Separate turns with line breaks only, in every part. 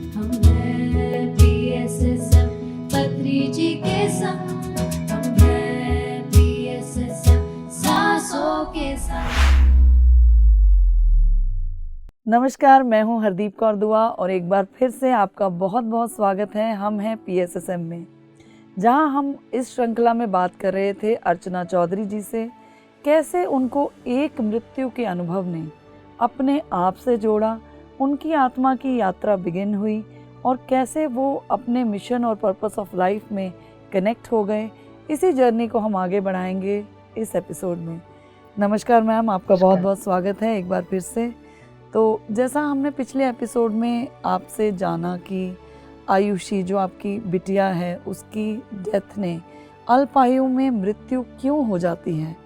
हम हैं PSSM पत्री जी के संग, हम हैं PSSM सांसों के संग।
नमस्कार, मैं हूं हरदीप कौर दुआ और एक बार फिर से आपका बहुत बहुत स्वागत है। हम हैं PSSM में, जहां हम इस श्रृंखला में बात कर रहे थे अर्चना चौधरी जी से, कैसे उनको एक मृत्यु के अनुभव ने अपने आप से जोड़ा, उनकी आत्मा की यात्रा बिगिन हुई और कैसे वो अपने मिशन और पर्पस ऑफ लाइफ में कनेक्ट हो गए। इसी जर्नी को हम आगे बढ़ाएंगे इस एपिसोड में। नमस्कार मैम, आपका बहुत बहुत स्वागत है एक बार फिर से। तो जैसा हमने पिछले एपिसोड में आपसे जाना कि आयुषी जो आपकी बिटिया है, उसकी डेथ ने अल्पायु में मृत्यु क्यों हो जाती है,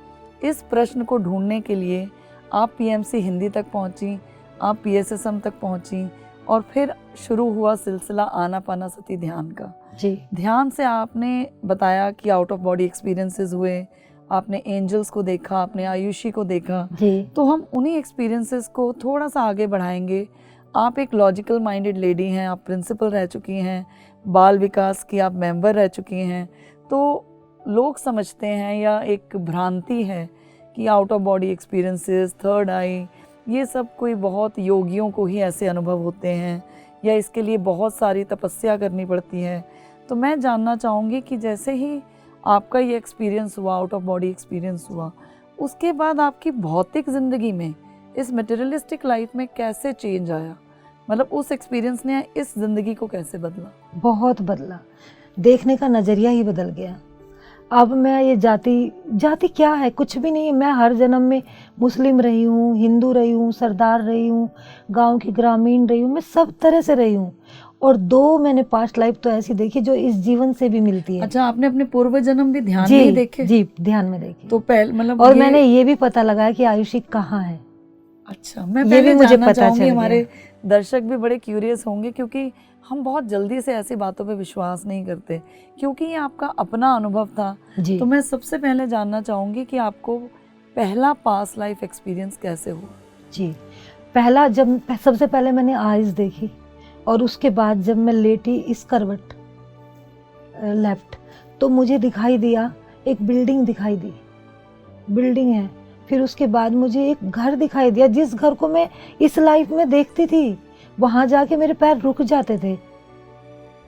इस प्रश्न को ढूंढने के लिए आप PMC हिंदी तक पहुंची, आप PSSM तक पहुंची और फिर शुरू हुआ सिलसिला आनापानासती ध्यान का।
जी,
ध्यान से आपने बताया कि आउट ऑफ बॉडी एक्सपीरियंसेस हुए, आपने एंजल्स को देखा, आपने आयुषी को देखा।
जी,
तो हम उन्हीं एक्सपीरियंसेस को थोड़ा सा आगे बढ़ाएंगे। आप एक लॉजिकल माइंडेड लेडी हैं, आप प्रिंसिपल रह चुकी हैं, बाल विकास की आप मेंबर रह चुकी हैं। तो लोग समझते हैं या एक भ्रांति है कि out of body experiences, third eye, ये सब कोई बहुत योगियों को ही ऐसे अनुभव होते हैं या इसके लिए बहुत सारी तपस्या करनी पड़ती है। तो मैं जानना चाहूँगी कि जैसे ही आपका ये एक्सपीरियंस हुआ, आउट ऑफ बॉडी एक्सपीरियंस हुआ, उसके बाद आपकी भौतिक ज़िंदगी में, इस मटेरियलिस्टिक लाइफ में कैसे चेंज आया? मतलब उस एक्सपीरियंस ने इस ज़िंदगी को कैसे बदला?
बहुत बदला। देखने का नज़रिया ही बदल गया। अब मैं ये जाति क्या है, कुछ भी नहीं है। मैं हर जन्म में मुस्लिम रही हूँ, हिंदू रही हूँ, सरदार रही हूँ, गांव की ग्रामीण रही हूँ, मैं सब तरह से रही हूँ। और 2 मैंने पास्ट लाइफ तो ऐसी देखी जो इस जीवन से भी मिलती है।
अच्छा, आपने अपने पूर्व जन्म भी ध्यान में ही देखे?
जी, ध्यान में देखे।
तो पहले मतलब
और मैंने ये भी पता लगाया कि आयुषी कहाँ है।
अच्छा, मैं
ये
पहले
भी मुझे
जानना
पता
चाहूंगी,
चल
हमारे दर्शक भी बड़े क्यूरियस होंगे क्योंकि हम बहुत जल्दी से ऐसी बातों पे विश्वास नहीं करते, क्योंकि ये आपका अपना अनुभव था।
जी,
तो मैं सबसे पहले जानना चाहूंगी कि आपको पहला पास लाइफ एक्सपीरियंस कैसे हुआ?
जी। पहला, जब सबसे पहले मैंने आइज देखी और उसके बाद जब मैं लेटी इस करवट लेफ्ट, तो मुझे दिखाई दिया, एक बिल्डिंग दिखाई दी, बिल्डिंग है। फिर उसके बाद मुझे एक घर दिखाई दिया, जिस घर को मैं इस लाइफ में देखती थी। वहां जाके मेरे पैर रुक जाते थे।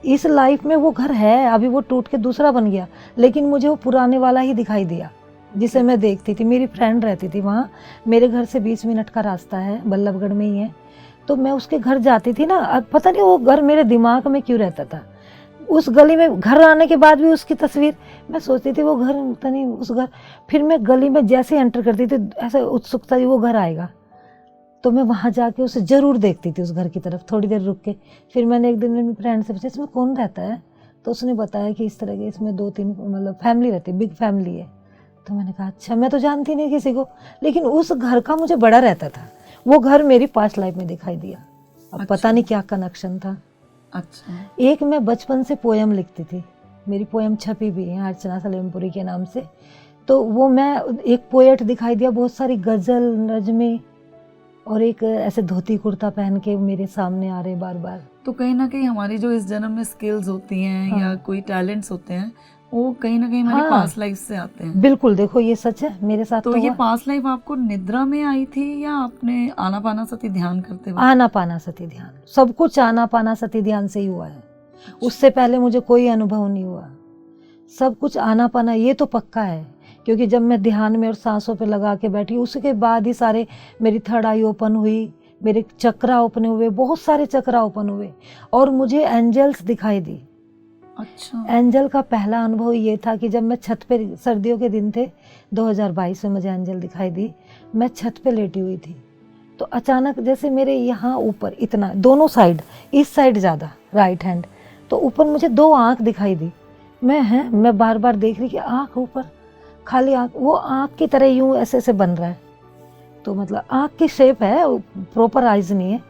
इस लाइफ में वो घर है, अभी वो टूट के दूसरा बन गया, लेकिन मुझे वो पुराने वाला ही दिखाई दिया जिसे मैं देखती थी। मेरी फ्रेंड रहती थी वहाँ, मेरे घर से 20 मिनट का रास्ता है, बल्लभगढ़ में ही है। तो मैं उसके घर जाती थी ना, अब पता नहीं वो घर मेरे दिमाग में क्यों रहता था। उस गली में घर आने के बाद भी उसकी तस्वीर, मैं सोचती थी वो घर, पता नहीं उस घर। फिर मैं गली में जैसे एंटर करती थी, ऐसे उत्सुकता थी वो घर आएगा, तो मैं वहाँ जाके उसे ज़रूर देखती थी, उस घर की तरफ थोड़ी देर रुक के। फिर मैंने एक दिन मेरी फ्रेंड से पूछा इसमें कौन रहता है, तो उसने बताया कि इस तरह के इसमें 2-3 मतलब फैमिली रहती है, बिग फैमिली है। तो मैंने कहा अच्छा, मैं तो जानती नहीं किसी को, लेकिन उस घर का मुझे बड़ा रहता था। वो घर मेरी पास्ट लाइफ में दिखाई दिया। अब पता नहीं क्या कनेक्शन था।
अच्छा,
एक मैं बचपन से पोयम लिखती थी, मेरी पोयम छपी भी है अर्चना सलेमपुरी के नाम से। तो वो मैं, एक पोएट दिखाई दिया, बहुत सारी गज़ल, नज़में, और एक ऐसे धोती कुर्ता पहन के मेरे सामने आ रहे बार बार।
तो कहीं ना कहीं हमारी जो इस जन्म में स्किल्स होती हैं,
हाँ,
या कोई टैलेंट्स होते हैं, वो कहीं ना कहीं हमारी
हाँ,
पास्ट लाइफ से आते हैं।
बिल्कुल, देखो ये सच है, मेरे साथ
तो
तो
ये
हुआ।
पास्ट लाइफ आपको निद्रा में आई थी या आपने आनापानासती ध्यान करते हुए?
आनापानासती ध्यान, सब कुछ आनापानासती ध्यान से ही हुआ है। उससे पहले मुझे कोई अनुभव नहीं हुआ। सब कुछ आनापाना, ये तो पक्का है, क्योंकि जब मैं ध्यान में और सांसों पे लगा के बैठी, उसके बाद ही सारे, मेरी थर्ड आई ओपन हुई, मेरे चक्रा ओपन हुए, बहुत सारे चक्रा ओपन हुए, और मुझे एंजल्स दिखाई दी।
अच्छा,
एंजल का पहला अनुभव ये था कि जब मैं छत पे, सर्दियों के दिन थे, 2022 में मुझे एंजल दिखाई दी। मैं छत पे लेटी हुई थी, तो अचानक जैसे मेरे यहाँ ऊपर इतना, दोनों साइड, इस साइड ज़्यादा राइट हैंड, तो ऊपर मुझे 2 आँख दिखाई दी। मैं बार बार देख रही कि आँख ऊपर, खाली आँख, वो आँख की तरह यूँ ऐसे ऐसे बन रहा है, तो मतलब आँख की शेप है, प्रॉपर आइज नहीं है।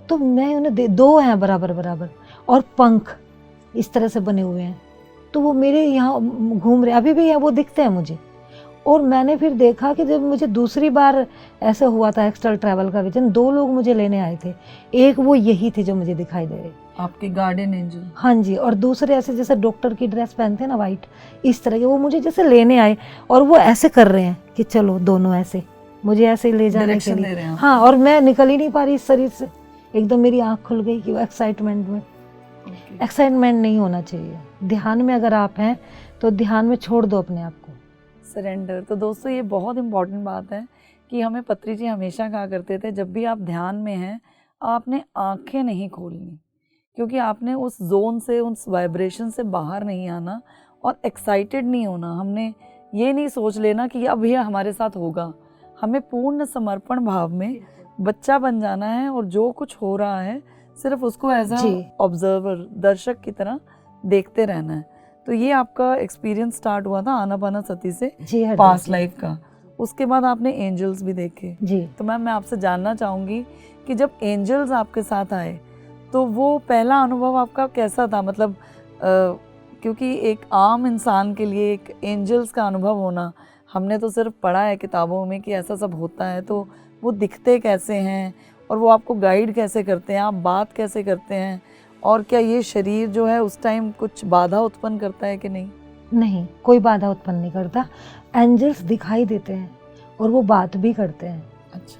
तो मैं उन्हें 2 हैं बराबर बराबर, और पंख इस तरह से बने हुए हैं। तो वो मेरे यहाँ घूम रहे, अभी भी है, वो दिखते हैं मुझे। और मैंने फिर देखा कि जब मुझे दूसरी बार ऐसा हुआ था एक्स्ट्रल ट्रैवल का विजन, 2 लोग मुझे लेने आए थे। एक वो यही थे जो मुझे दिखाई दे रहे,
आपके गार्डन एंजल।
हाँ जी, और दूसरे ऐसे जैसे डॉक्टर की ड्रेस पहनते हैं ना वाइट, इस तरह के, वो मुझे जैसे लेने आए और वो ऐसे कर रहे हैं कि चलो दोनों ऐसे मुझे ऐसे ले जाने के
डायरेक्शन दे
लिए।
रहे हैं।
हाँ, और मैं निकल ही नहीं पा रही इस शरीर से, एकदम मेरी आँख खुल गई कि वो एक्साइटमेंट में।
Okay.
एक्साइटमेंट नहीं होना चाहिए ध्यान में, अगर आप हैं तो ध्यान में छोड़ दो अपने आप को।
सरेंडर। तो दोस्तों ये बहुत इम्पॉर्टेंट बात है कि हमें पत्री जी हमेशा कहा करते थे, जब भी आप ध्यान में हैं आपने आंखें नहीं खोलनी, क्योंकि आपने उस जोन से, उस वाइब्रेशन से बाहर नहीं आना और एक्साइटेड नहीं होना। हमने ये नहीं सोच लेना कि अब ये हमारे साथ होगा। हमें पूर्ण समर्पण भाव में बच्चा बन जाना है और जो कुछ हो रहा है सिर्फ उसको एज
जी।
ऑब्जर्वर, दर्शक की तरह देखते रहना है। तो ये आपका एक्सपीरियंस स्टार्ट हुआ था आनापानासती से,
जी हरदीप
पास्ट
जी।
लाइफ का। उसके बाद आपने एंजल्स भी देखे।
जी।
तो मैम मैं आपसे जानना चाहूँगी कि जब एंजल्स आपके साथ आए तो वो पहला अनुभव आपका कैसा था? मतलब क्योंकि एक आम इंसान के लिए एक एंजल्स का अनुभव होना, हमने तो सिर्फ पढ़ा है किताबों में कि ऐसा सब होता है, तो वो दिखते कैसे हैं और वो आपको गाइड कैसे करते हैं, आप बात कैसे करते हैं, और क्या ये शरीर जो है उस टाइम कुछ बाधा उत्पन्न करता है कि नहीं?
नहीं, कोई बाधा उत्पन्न नहीं करता। एंजल्स दिखाई देते हैं और वो बात भी करते हैं,
अच्छा,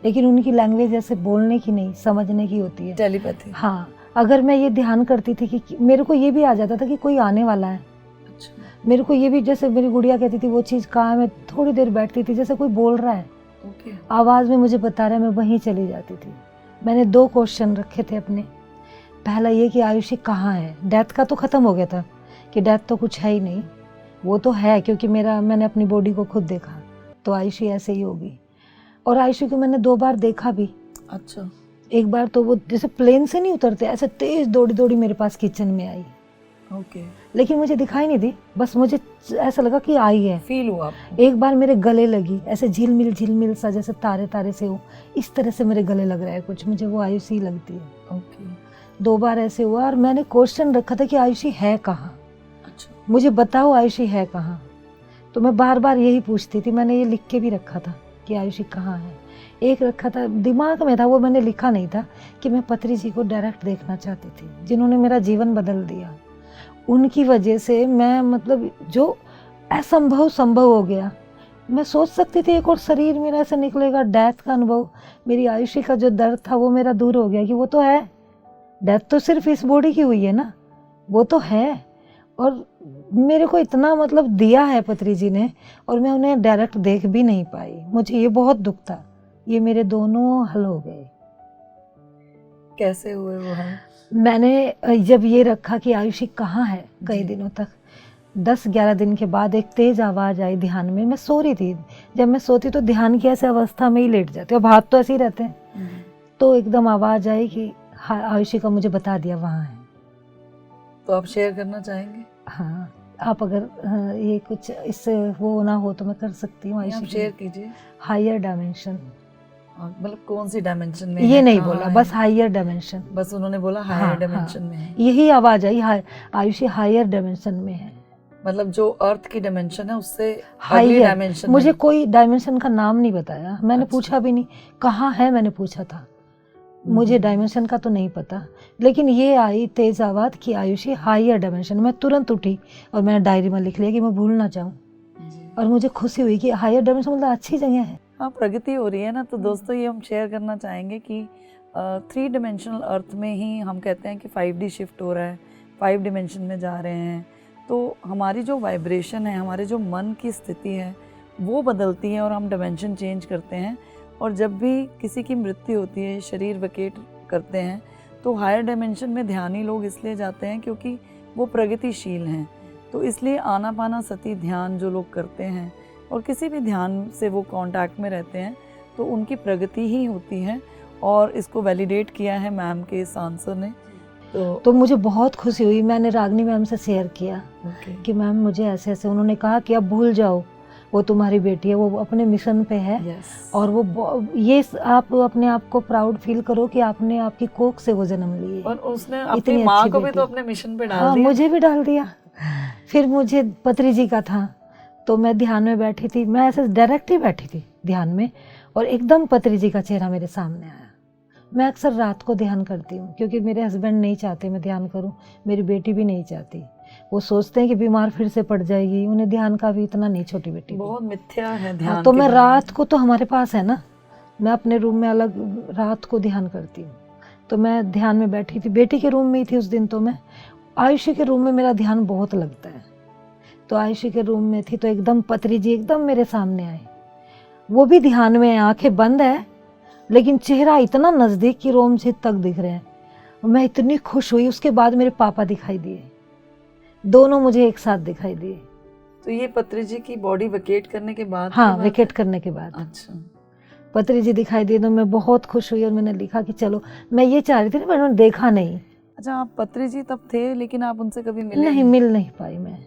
लेकिन उनकी लैंग्वेज ऐसे बोलने की नहीं, समझने की होती है।
टेलीपैथी।
हाँ, अगर मैं ये ध्यान करती थी कि मेरे को ये भी आ जाता था कि कोई आने वाला है।
अच्छा,
मेरे को ये भी, जैसे मेरी गुड़िया कहती थी वो चीज़ कहाँ है, मैं थोड़ी देर बैठती थी जैसे कोई बोल रहा है,
ओके,
आवाज़ में मुझे बता रहा है, मैं वहीं चली जाती थी। मैंने 2 क्वेश्चन रखे थे अपने। पहला ये कि आयुषी कहाँ है। डेथ का तो ख़त्म हो गया था कि डेथ तो कुछ है ही नहीं, वो तो है क्योंकि मैंने अपनी बॉडी को खुद देखा, तो आयुषी ऐसे ही होगी। और आयुषी को मैंने 2 बार देखा भी।
अच्छा,
एक बार तो वो जैसे प्लेन से नहीं उतरते, ऐसे तेज दौड़ी दौड़ी मेरे पास किचन में आई,
ओके,
लेकिन मुझे दिखाई नहीं दी, बस मुझे ऐसा लगा कि आई है।
फील हुआ आपको?
एक बार मेरे गले लगी, ऐसे झिलमिल झिलमिल सा, जैसे तारे तारे से हो, इस तरह से मेरे गले लग रहा है कुछ, मुझे वो आयुषी लगती है।
ओके,
2 बार ऐसे हुआ और मैंने क्वेश्चन रखा था कि आयुषी है कहाँ,
अच्छा,
मुझे बताओ आयुषी है कहाँ। तो मैं बार बार यही पूछती थी। मैंने ये लिख के भी रखा था कि आयुषी कहाँ है। एक रखा था दिमाग में था, वो मैंने लिखा नहीं था, कि मैं पत्री जी को डायरेक्ट देखना चाहती थी, जिन्होंने मेरा जीवन बदल दिया। उनकी वजह से मैं, मतलब जो असंभव संभव हो गया। मैं सोच सकती थी एक और शरीर मेरा ऐसे निकलेगा, डेथ का अनुभव, मेरी आयुषी का जो दर्द था वो मेरा दूर हो गया कि वो तो है, डेथ तो सिर्फ इस बॉडी की हुई है ना, वो तो है। और मेरे को इतना मतलब दिया है पत्री जी ने, और मैं उन्हें डायरेक्ट देख भी नहीं पाई। मुझे ये बहुत दुख था। ये मेरे दोनों हल हो गए।
कैसे हुए वो है?
मैंने जब ये रखा कि आयुषी कहाँ है कई दिनों तक, 10-11 दिन के बाद एक तेज आवाज़ आई ध्यान में। मैं सो रही थी, जब मैं सोती तो ध्यान की ऐसे अवस्था में ही लेट जाती हूँ, अब हाथ तो ऐसे ही रहते हैं। तो एकदम आवाज़ आई कि हाँ, आयुषी का मुझे बता दिया वहाँ है।
तो आप शेयर करना चाहेंगे?
हाँ, आप अगर ये कुछ इससे वो ना हो तो मैं कर सकती हूँ।
आप
आयुषी
शेयर कीजिए।
हायर डायमेंशन,
मतलब कौन सी डायमेंशन में
ये
है,
नहीं
कहाँ
बोला,
है?
बस हायर डायमेंशन।
बस उन्होंने बोला हायर
हाँ,
डायमेंशन
हाँ,
में है।
यही आवाज़ आई, आयुषी हायर डायमेंशन में है।
मतलब जो अर्थ की डायमेंशन है उससे अगली
हायर,
डायमेंशन
मुझे
में।
कोई डायमेंशन का नाम नहीं बताया, मैंने
अच्छा।
पूछा भी नहीं कहाँ है, मैंने पूछा था। मुझे डायमेंशन का तो नहीं पता, लेकिन ये आई तेज आवाज़ कि आयुषी हायर डायमेंशन। मैं तुरंत उठी और मैंने डायरी में लिख लिया कि मैं भूल ना जाऊँ,
जी।
और मुझे खुशी हुई कि हायर डायमेंशन मतलब अच्छी जगह है।
हाँ, प्रगति हो रही है ना। तो दोस्तों ये हम शेयर करना चाहेंगे कि 3 डिमेंशनल अर्थ में ही हम कहते हैं कि 5D शिफ्ट हो रहा है, 5 डिमेंशन में जा रहे हैं। तो हमारी जो वाइब्रेशन है, हमारे जो मन की स्थिति है वो बदलती है और हम डिमेंशन चेंज करते हैं। और जब भी किसी की मृत्यु होती है, शरीर वेकेट करते हैं, तो हायर डायमेंशन में ध्यानी लोग इसलिए जाते हैं क्योंकि वो प्रगतिशील हैं। तो इसलिए आनापानासती ध्यान जो लोग करते हैं और किसी भी ध्यान से वो कांटेक्ट में रहते हैं तो उनकी प्रगति ही होती है। और इसको वैलिडेट किया है मैम के इस आंसर ने।
तो मुझे बहुत खुशी हुई। मैंने रागनी मैम से शेयर किया कि मैम मुझे ऐसे ऐसे, उन्होंने कहा कि अब भूल जाओ, वो तुम्हारी बेटी है, वो अपने मिशन पे है। और वो ये आप अपने आप को प्राउड फील करो कि आपने आपकी कोख से वो जन्म ली है।
और उसने अपनी माँ को भी तो अपने मिशन पे डाल दिया।
मुझे भी डाल दिया। फिर मुझे पत्री जी का था, तो मैं ध्यान में बैठी थी, मैं ऐसे डायरेक्ट ही बैठी थी ध्यान में, और एकदम पत्री जी का चेहरा मेरे सामने आया। मैं अक्सर रात को ध्यान करती हूँ, क्योंकि मेरे हस्बैंड नहीं चाहते मैं ध्यान करूँ, मेरी बेटी भी नहीं चाहती। वो सोचते हैं कि बीमार फिर से पड़ जाएगी, उन्हें ध्यान का भी इतना नहीं, छोटी बेटी को।
बहुत मिथ्या है
हाँ,
ध्यान
तो
के
मैं
बारे में।
रात को, तो हमारे पास है ना, मैं अपने रूम में अलग रात को ध्यान करती हूँ। तो मैं ध्यान में बैठी थी, बेटी के रूम में ही थी उस दिन। तो मैं आयुषी के रूम में मेरा ध्यान बहुत लगता है, तो आयुषी के रूम में थी तो एकदम पत्री जी एकदम मेरे सामने आए। वो भी ध्यान में है, आंखें बंद है, लेकिन चेहरा इतना नज़दीक कि रोम छेद तक दिख रहे हैं। मैं इतनी खुश हुई। उसके बाद मेरे पापा दिखाई दिए, दोनों मुझे एक साथ दिखाई दिए।
तो ये पत्री जी की बॉडी वेकेट करने के बाद की
हाँ,
बात
विकेट
है?
करने के बाद
अच्छा।
पत्री जी दिखाई दिए तो मैं बहुत खुश हुई और मैंने लिखा कि चलो, मैं ये चाह रही थी ना, मैंने देखा नहीं।
अच्छा, आप पत्री जी तब थे लेकिन आप उनसे कभी मिले
नहीं, मिल नहीं पाई मैं।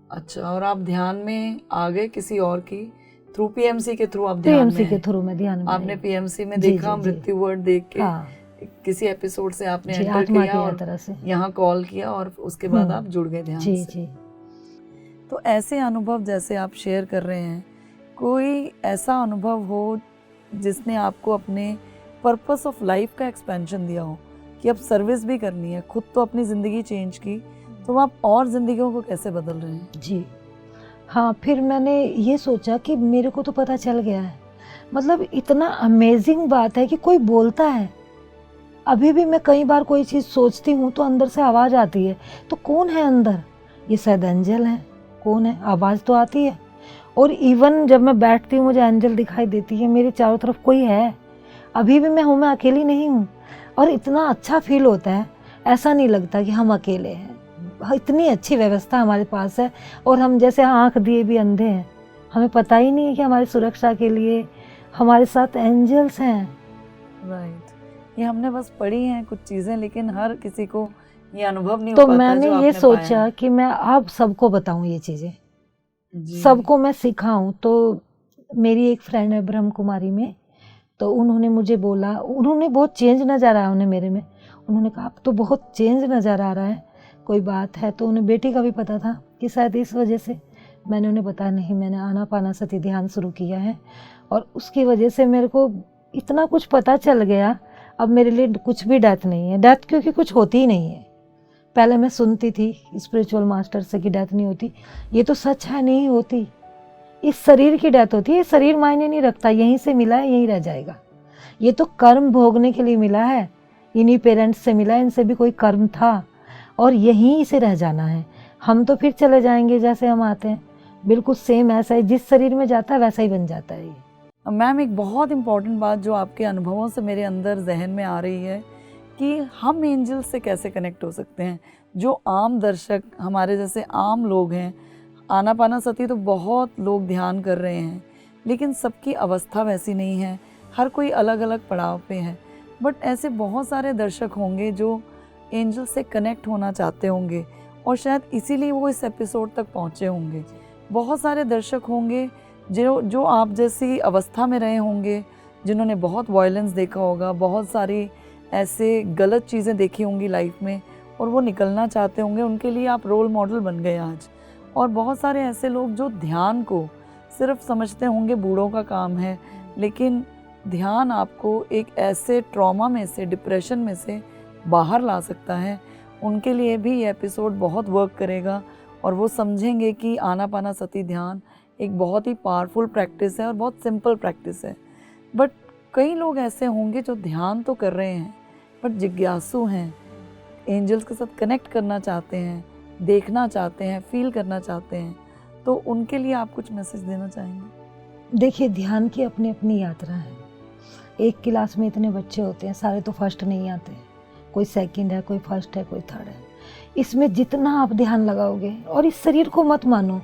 अच्छा, और आप ध्यान में आ गए किसी और की थ्रू, पीएमसी के थ्रू आप ध्यान में
पीएमसी के
हैं?
थ्रू में ध्यान में
आपने
आई।
पीएमसी में
जी,
देखा,
जी, जी।
मृत्यु वर्ड देख के
हाँ
किसी एपिसोड से आपने
जी,
एंटर
आत्मा
किया
की
और
यात्रा से।
यहाँ कॉल किया और उसके बाद आप जुड़ गए ध्यान
जी
से।
जी।
तो ऐसे अनुभव जैसे आप शेयर कर रहे हैं, कोई ऐसा अनुभव हो जिसने आपको अपने पर्पस ऑफ लाइफ का एक्सपेंशन दिया हो कि अब सर्विस भी करनी है, खुद तो अपनी ज़िंदगी चेंज की, तो आप और ज़िंदगियों को कैसे बदल रहे हैं?
जी हाँ, फिर मैंने ये सोचा कि मेरे को तो पता चल गया है, मतलब इतना अमेजिंग बात है कि कोई बोलता है। अभी भी मैं कई बार कोई चीज़ सोचती हूँ तो अंदर से आवाज़ आती है, तो कौन है अंदर? ये शायद एंजल है, कौन है? आवाज़ तो आती है। और इवन जब मैं बैठती हूँ मुझे एंजल दिखाई देती है, मेरे चारों तरफ कोई है। अभी भी मैं हूँ, मैं अकेली नहीं हूँ। और इतना अच्छा फील होता है, ऐसा नहीं लगता कि हम अकेले हैं। इतनी अच्छी व्यवस्था हमारे पास है, और हम जैसे आँख दिए भी अंधे हैं, हमें पता ही नहीं है कि हमारी सुरक्षा के लिए हमारे साथ एंजल्स हैं।
राइट, ये हमने बस पढ़ी हैं कुछ चीज़ें, लेकिन हर किसी को ये अनुभव नहीं हो
तो
पाता
मैंने
जो
ये
आपने पाया
सोचा
है।
कि मैं आप सबको बताऊं ये चीज़ें,
जी।
सबको मैं सिखाऊं। तो मेरी एक फ्रेंड है ब्रह्म कुमारी में, तो उन्होंने मुझे बोला, उन्होंने बहुत चेंज नज़र आया उन्हें मेरे में। उन्होंने कहा अब तो बहुत चेंज नज़र आ रहा है, कोई बात है? तो उन्हें बेटी का भी पता था कि शायद इस वजह से। मैंने उन्हें बताया नहीं, मैंने आनापानासती ध्यान शुरू किया है और उसकी वजह से मेरे को इतना कुछ पता चल गया। अब मेरे लिए कुछ भी डेथ नहीं है, डेथ क्योंकि कुछ होती ही नहीं है। पहले मैं सुनती थी स्पिरिचुअल मास्टर से कि डेथ नहीं होती, ये तो सच है, नहीं होती। इस शरीर की डेथ होती है, ये शरीर मायने नहीं रखता, यहीं से मिला है यहीं रह जाएगा। ये तो कर्म भोगने के लिए मिला है, इन्हीं पेरेंट्स से मिला है, इनसे भी कोई कर्म था और यहीं से रह जाना है। हम तो फिर चले जाएंगे जैसे हम आते हैं, बिल्कुल सेम ऐसा ही, जिस शरीर में जाता है वैसा ही बन जाता है ये।
मैम, एक बहुत इम्पॉर्टेंट बात जो आपके अनुभवों से मेरे अंदर जहन में आ रही है कि हम एंजल से कैसे कनेक्ट हो सकते हैं। जो आम दर्शक, हमारे जैसे आम लोग हैं, आनापानासती तो बहुत लोग ध्यान कर रहे हैं, लेकिन सबकी अवस्था वैसी नहीं है, हर कोई अलग अलग पड़ाव पे है। बट ऐसे बहुत सारे दर्शक होंगे जो एंजल से कनेक्ट होना चाहते होंगे और शायद इसीलिए वो इस एपिसोड तक पहुँचे होंगे। बहुत सारे दर्शक होंगे जो आप जैसी अवस्था में रहे होंगे, जिन्होंने बहुत वायलेंस देखा होगा, बहुत सारी ऐसे गलत चीज़ें देखी होंगी लाइफ में और वो निकलना चाहते होंगे। उनके लिए आप रोल मॉडल बन गए आज। और बहुत सारे ऐसे लोग जो ध्यान को सिर्फ समझते होंगे बूढ़ों का काम है, लेकिन ध्यान आपको एक ऐसे ट्रॉमा में से, डिप्रेशन में से बाहर ला सकता है। उनके लिए भी ये एपिसोड बहुत वर्क करेगा और वो समझेंगे कि आनापानासती ध्यान एक बहुत ही पावरफुल प्रैक्टिस है और बहुत सिंपल प्रैक्टिस है। बट कई लोग ऐसे होंगे जो ध्यान तो कर रहे हैं बट जिज्ञासु हैं, एंजल्स के साथ कनेक्ट करना चाहते हैं, देखना चाहते हैं, फील करना चाहते हैं, तो उनके लिए आप कुछ मैसेज देना चाहेंगे?
देखिए, ध्यान की अपनी अपनी यात्रा है। एक क्लास में इतने बच्चे होते हैं, सारे तो फर्स्ट नहीं आते, कोई सेकंड है, कोई फर्स्ट है, कोई थर्ड है। इसमें जितना आप ध्यान लगाओगे, और इस शरीर को मत मानो।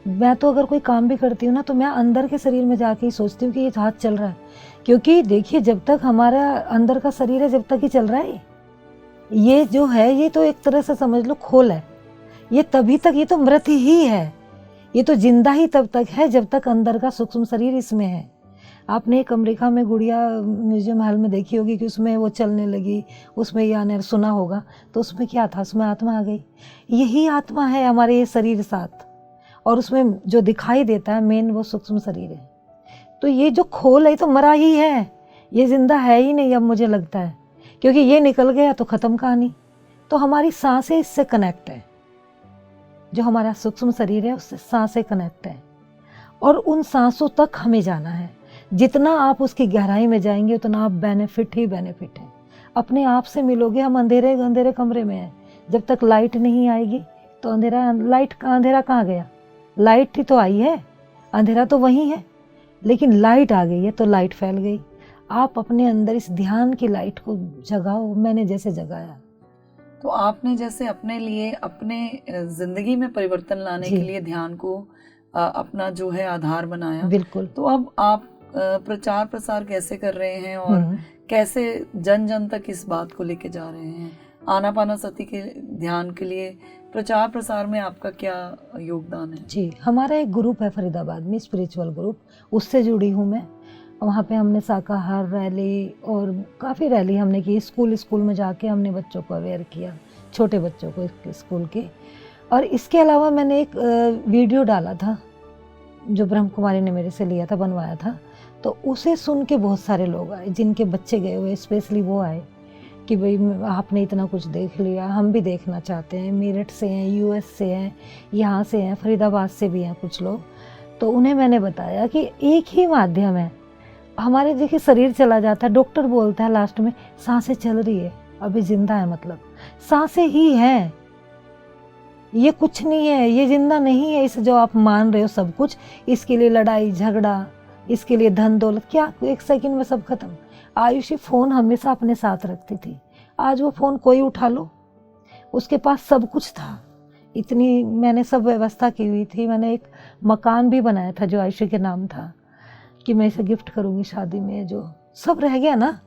मैं तो अगर कोई काम भी करती हूँ ना, तो मैं अंदर के शरीर में जाके ही सोचती हूँ कि ये हाथ चल रहा है, क्योंकि देखिए जब तक हमारा अंदर का शरीर है जब तक ही चल रहा है। ये जो है ये तो एक तरह से समझ लो खोल है, ये तभी तक, ये तो मृत ही है, ये तो जिंदा ही तब तक है जब तक अंदर का सूक्ष्म शरीर इसमें है। आपने एक अमेरिका में गुड़िया म्यूजियम हॉल में देखी होगी कि उसमें वो चलने लगी, उसमें ये आने सुना होगा, तो उसमें क्या था? उसमें आत्मा आ गई। यही आत्मा है हमारे ये शरीर साथ, और उसमें जो दिखाई देता है मेन वो सूक्ष्म शरीर है। तो ये जो खोल है तो मरा ही है, ये जिंदा है ही नहीं अब मुझे लगता है, क्योंकि ये निकल गया तो ख़त्म कहानी। तो हमारी सांसें इससे कनेक्ट है, जो हमारा सूक्ष्म शरीर है उससे सांसें कनेक्ट है, और उन सांसों तक हमें जाना है। जितना आप उसकी गहराई में जाएंगे उतना आप बेनिफिट ही बेनिफिट है। अपने आप से मिलोगे। हम अंधेरे अंधेरे कमरे में हैं, जब तक लाइट नहीं आएगी तो अंधेरा कहाँ गया? लाइट ही तो आई है, अंधेरा तो वही है, लेकिन लाइट आ गई है तो लाइट फैल गई। आप अपने अंदर इस ध्यान की लाइट को जगाओ, मैंने जैसे जगाया।
तो आपने जैसे अपने लिए अपने जिंदगी में परिवर्तन लाने
जी।
के लिए ध्यान को अपना जो है आधार बनाया।
बिल्कुल।
तो अब आप प्रचार प्रसार कैसे कर रहे हैं और कैसे जन जन तक इस बात को लेके जा रहे हैं? आनापानासती के ध्यान के लिए प्रचार प्रसार में आपका क्या योगदान है?
जी, हमारा एक ग्रुप है फरीदाबाद में, स्पिरिचुअल ग्रुप, उससे जुड़ी हूँ मैं। वहाँ पे हमने शाकाहार रैली और काफ़ी रैली हमने की। स्कूल में जाके हमने बच्चों को अवेयर किया, छोटे बच्चों को स्कूल के। और इसके अलावा मैंने एक वीडियो डाला था जो ब्रह्म कुमारी ने मेरे से लिया था, बनवाया था। तो उसे सुन के बहुत सारे लोग आए, जिनके बच्चे गए हुए, स्पेशली वो आए कि भाई आपने इतना कुछ देख लिया, हम भी देखना चाहते हैं। मेरठ से हैं, यूएस से हैं, यहाँ से हैं, फरीदाबाद से भी हैं कुछ लोग। तो उन्हें मैंने बताया कि एक ही माध्यम है। हमारे देखिए शरीर चला जाता है, डॉक्टर बोलता है लास्ट में सांसें चल रही है, अभी जिंदा है, मतलब सांसें ही हैं, ये कुछ नहीं है, ये जिंदा नहीं है। इस जो आप मान रहे हो सब कुछ, इसके लिए लड़ाई झगड़ा, इसके लिए धन दौलत, क्या एक सेकंड में सब खत्म। आयुषी फ़ोन हमेशा अपने साथ रखती थी, आज वो फ़ोन कोई उठा लो, उसके पास सब कुछ था। इतनी मैंने सब व्यवस्था की हुई थी। मैंने एक मकान भी बनाया था जो आयुषी के नाम था कि मैं इसे गिफ्ट करूँगी शादी में। जो सब रह गया ना,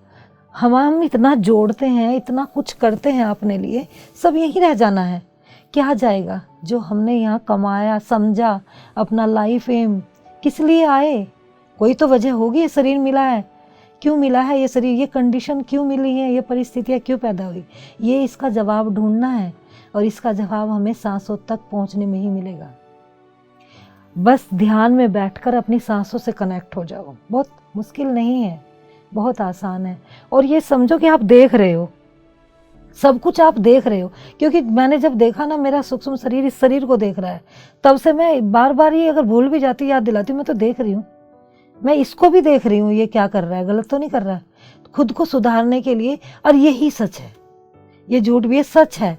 हम इतना जोड़ते हैं, इतना कुछ करते हैं अपने लिए, सब यही रह जाना है। क्या जाएगा? जो हमने यहाँ कमाया, समझा, अपना लाइफ एम, किस लिए आए? कोई तो वजह होगी, ये शरीर मिला है, क्यों मिला है ये शरीर, ये कंडीशन क्यों मिली है, ये परिस्थितियाँ क्यों पैदा हुई, ये इसका जवाब ढूंढना है। और इसका जवाब हमें सांसों तक पहुँचने में ही मिलेगा। बस ध्यान में बैठकर अपनी सांसों से कनेक्ट हो जाओ। बहुत मुश्किल नहीं है, बहुत आसान है। और ये समझो कि आप देख रहे हो, सब कुछ आप देख रहे हो। क्योंकि मैंने जब देखा ना, मेरा सूक्ष्म शरीर इस शरीर को देख रहा है, तब से मैं बार बार ये अगर भूल भी जाती याद दिलाती हूँ, मैं तो देख रही हूँ, मैं इसको भी देख रही हूँ, ये क्या कर रहा है, गलत तो नहीं कर रहा है, खुद को सुधारने के लिए। और यही सच है, ये झूठ भी है, सच है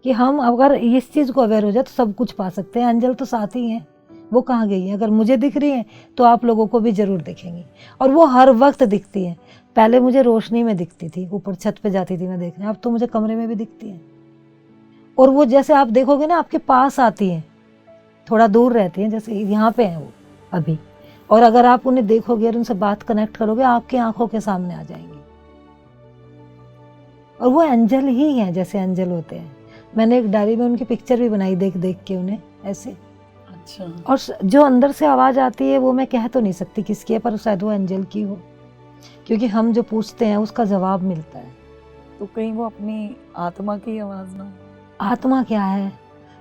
कि हम अगर इस चीज़ को अवेयर हो जाए तो सब कुछ पा सकते हैं। अंजल तो साथ ही हैं, वो कहाँ गई है? अगर मुझे दिख रही हैं तो आप लोगों को भी ज़रूर दिखेंगी। और वो हर वक्त दिखती हैं। पहले मुझे रोशनी में दिखती थी, ऊपर छत पे जाती थी मैं देखने, अब तो मुझे कमरे में भी दिखती हैं। और वो जैसे आप देखोगे ना, आपके पास आती हैं, थोड़ा दूर रहती हैं, जैसे यहाँ पे हैं वो अभी। और अगर आप उन्हें देखोगे और उनसे बात कनेक्ट करोगे, आपकी आंखों के सामने आ जाएंगी। और वो एंजल ही हैं, जैसे एंजल होते हैं। मैंने एक डायरी में उनकी पिक्चर भी बनाई, देख देख के उन्हें ऐसे।
अच्छा।
और जो अंदर से आवाज़ आती है वो मैं कह तो नहीं सकती किसकी है, पर शायद वो एंजल की हो, क्योंकि हम जो पूछते हैं उसका जवाब मिलता है।
तो कहीं वो अपनी आत्मा की आवाज़ ना?
आत्मा क्या है?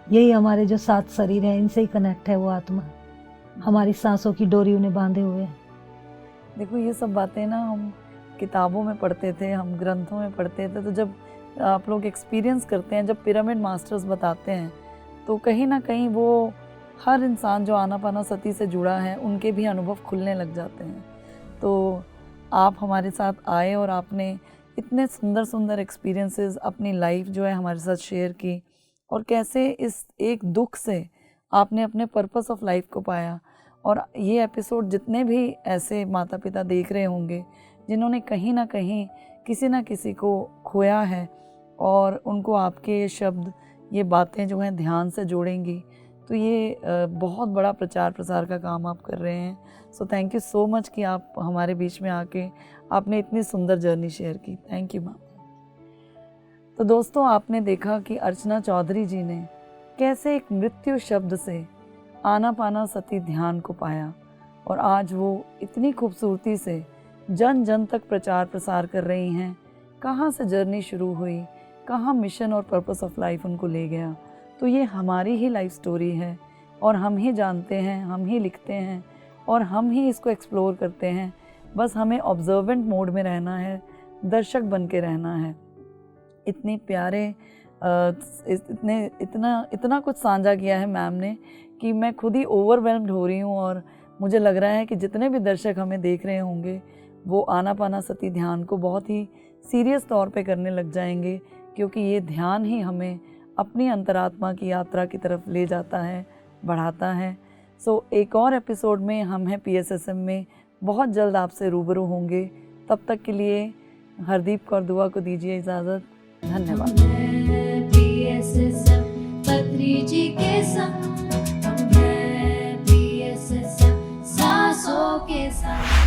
यही हमारे जो 7 शरीर हैं, इनसे ही कनेक्ट है वो आत्मा। हमारी सांसों की डोरी उन्हें बांधे हुए है।
देखो, ये सब बातें ना हम किताबों में पढ़ते थे, हम ग्रंथों में पढ़ते थे, तो जब आप लोग एक्सपीरियंस करते हैं, जब पिरामिड मास्टर्स बताते हैं, तो कहीं ना कहीं वो हर इंसान जो आनापानासती से जुड़ा है, उनके भी अनुभव खुलने लग जाते हैं। तो आप हमारे साथ आए और आपने इतने सुंदर सुंदर एक्सपीरियंसेस, अपनी लाइफ जो है हमारे साथ शेयर की, और कैसे इस एक दुख से आपने अपने पर्पस ऑफ लाइफ को पाया। और ये एपिसोड जितने भी ऐसे माता पिता देख रहे होंगे जिन्होंने कहीं ना कहीं किसी ना किसी को खोया है, और उनको आपके ये शब्द, ये बातें जो हैं ध्यान से जोड़ेंगी, तो ये बहुत बड़ा प्रचार प्रसार का काम आप कर रहे हैं। So thank you so much कि आप हमारे बीच में आके आपने इतनी सुंदर जर्नी शेयर की। Thank you ma'am. तो दोस्तों, आपने देखा कि अर्चना चौधरी जी ने कैसे एक मृत्यु शब्द से आनापानासती ध्यान को पाया, और आज वो इतनी खूबसूरती से जन जन तक प्रचार प्रसार कर रही हैं। कहाँ से जर्नी शुरू हुई, कहाँ मिशन और पर्पस ऑफ लाइफ उनको ले गया, तो ये हमारी ही लाइफ स्टोरी है, और हम ही जानते हैं, हम ही लिखते हैं, और हम ही इसको एक्सप्लोर करते हैं। बस हमें ऑब्जर्वेंट मोड में रहना है, दर्शक बन के रहना है। इतने प्यारे इतना कुछ साझा किया है मैम ने कि मैं खुद ही ओवरवेल्म्ड हो रही हूँ। और मुझे लग रहा है कि जितने भी दर्शक हमें देख रहे होंगे वो आनापानासती ध्यान को बहुत ही सीरियस तौर पे करने लग जाएंगे, क्योंकि ये ध्यान ही हमें अपनी अंतरात्मा की यात्रा की तरफ ले जाता है, बढ़ाता है। सो एक और एपिसोड में हम हैं PSSM में बहुत जल्द आपसे रूबरू होंगे। तब तक के लिए हरदीप कौर दुआ को दीजिए इजाज़त। धन्यवाद।
PSSM पत्री जी के संग, हम हैं PSSM सांसों के संग।